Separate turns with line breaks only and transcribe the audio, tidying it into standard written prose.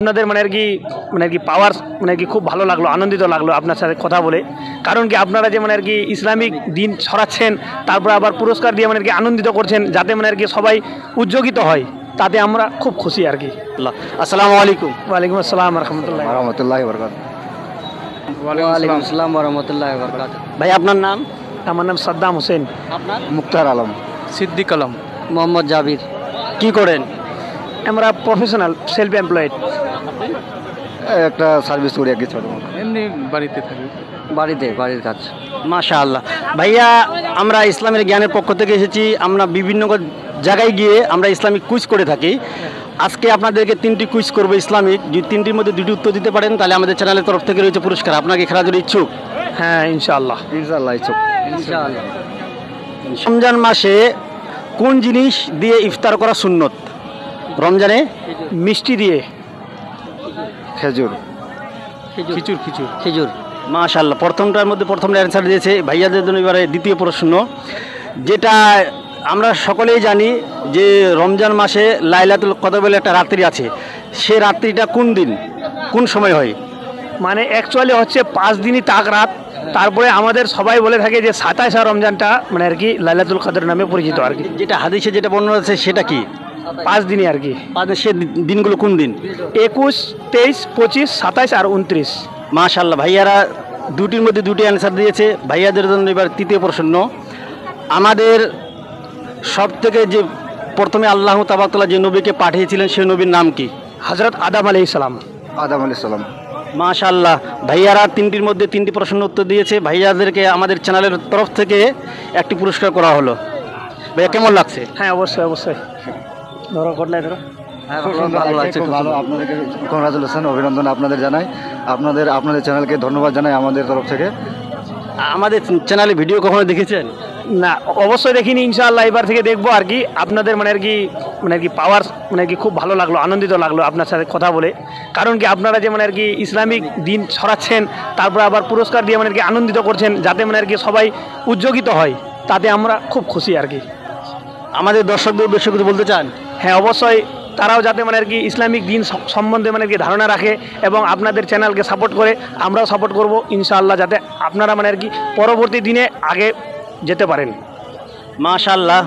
আপনাদের মানে আর কি পাওয়ার মানে আর কি খুব ভালো লাগলো, আনন্দিত লাগলো আপনার সাথে কথা বলে। কারণ কি আপনারা যে মানে আর কি ইসলামিক দিন ছড়াচ্ছেন, তারপর আবার পুরস্কার দিয়ে মানে আর কি আনন্দিত করছেন, যাতে মানে আর কি সবাই উজ্জীবিত হয়, তাতে আমরা খুব খুশি আর কি।
আসসালামু আলাইকুম।
ওয়ালাইকুম আসসালাম রহমতুল্লাহ।
রহমতুল্লাহ বরকাত। ওয়ালাইকুম আসসালাম রহমতুল্লাহ বরকাত। ভাই আপনার নাম?
আমার নাম সাদ্দাম হোসেন।
আপনার?
মুক্তার আলম।
সিদ্দিক আলম।
মোহাম্মদ জাবির। কি করেন?
আমরা প্রফেশনাল সেলফ এমপ্লয়েড।
একটা সার্ভিস করি আর কি, ছোট মতো।
এমনি বাড়িতে থাকি।
বাড়ির কাজ। মাশাআল্লাহ। ভাইয়া, আমরা ইসলামের জ্ঞানের পক্ষ থেকে এসেছি। আমরা বিভিন্ন জায়গায় গিয়ে আমরা ইসলামিক কুইজ করে থাকি। আজকে আপনাদেরকে 3টি কুইজ করবো ইসলামিক। যদি 3টির মধ্যে 2টি উত্তর দিতে পারেন তাহলে আমাদের চ্যানেলের তরফ থেকে রয়েছে পুরস্কার। আপনাকে খেলার জন্য ইচ্ছুক?
হ্যাঁ, ইনশাআল্লাহ।
ইনশাআল্লাহ ইচ্ছুক।
ইনশাআল্লাহ। রমজান মাসে কোন জিনিস দিয়ে ইফতার করা সুন্নত? রমজানে
মিষ্টি দিয়ে।
খেজুর।
খেজুর। মাশাআল্লাহ। প্রথমটার মধ্যে প্রথমটা অ্যান্সার দিয়েছে। ভাইয়াদের জন্য এবারে দ্বিতীয় প্রশ্ন, যেটা আমরা সকলেই জানি যে রমজান মাসে লাইলাতুল কদর বলে একটা রাত্রি আছে। সে রাত্রিটা কোন দিন, কোন সময় হয়?
মানে অ্যাকচুয়ালি হচ্ছে 5 দিনই তাক রাত। তারপরে আমাদের সবাই বলে থাকে যে 27 রমজানটা মানে আর কি লাইলাতুল কদর নামে পরিচিত আর কি।
যেটা হাদিসে যেটা বর্ণনা আছে সেটা কি?
5 দিনই আর কি।
সে দিনগুলো কোন দিন?
21, 23, 25, 27 আর 29।
মাশাআল্লাহ। ভাইয়ারা 2টির মধ্যে 2টি অ্যান্সার দিয়েছে। ভাইয়াদের জন্য এবার তৃতীয় প্রশ্ন, আমাদের সব থেকে যে প্রথমে আল্লাহ তাবারক তাআলা যে নবীকে পাঠিয়েছিলেন সেই নবীর নাম কি?
হযরত আদম আলাইহিস সালাম।
আদম আলাইহিস সালাম।
মাশাআল্লাহ। ভাইয়ারা 3টির মধ্যে 3টি প্রশ্ন উত্তর দিয়েছে। ভাইয়াদেরকে আমাদের চ্যানেলের তরফ থেকে একটি পুরস্কার করা হলো। ভাইয়া কেমন লাগছে?
হ্যাঁ, অবশ্যই। ধরো ঘটনায় ধরো।
খুব ভালো লাগছে, খুব ভালো। আপনাদেরকে কংগ্রাচুলেশন, অভিনন্দন আপনাদের জানাই। আপনাদের চ্যানেলকে ধন্যবাদ জানাই আমাদের তরফ থেকে।
আমাদের চ্যানেলে ভিডিও কখনো দেখেছেন?
না, অবশ্যই দেখিনি। ইনশাআল্লাহ এবার থেকে দেখবো আর কি। আপনাদের মানে আর কি পাওয়ার মানে আর কি খুব ভালো লাগলো, আনন্দিত লাগলো আপনার সাথে কথা বলে। কারণ কি আপনারা যে মানে আর কি ইসলামিক দিন ছড়াচ্ছেন, তারপর আবার পুরস্কার দিয়ে মানে আর কি আনন্দিত করছেন, যাতে মানে আর কি সবাই উজ্জীবিত হয়, তাতে আমরা খুব খুশি আর কি।
আমাদের দর্শকদের উদ্দেশ্যে কিছু বলতে চান?
হ্যাঁ, অবশ্যই। তারাও যাতে মানে আর কি ইসলামিক দিন সম্বন্ধে মানে আর কি ধারণা রাখে এবং আপনাদের চ্যানেলকে সাপোর্ট করে, আমরাও সাপোর্ট করব ইনশাআল্লাহ, যাতে আপনারা মানে আর কি পরবর্তী দিনে আগে যেতে পারেন।
মাশাআল্লাহ।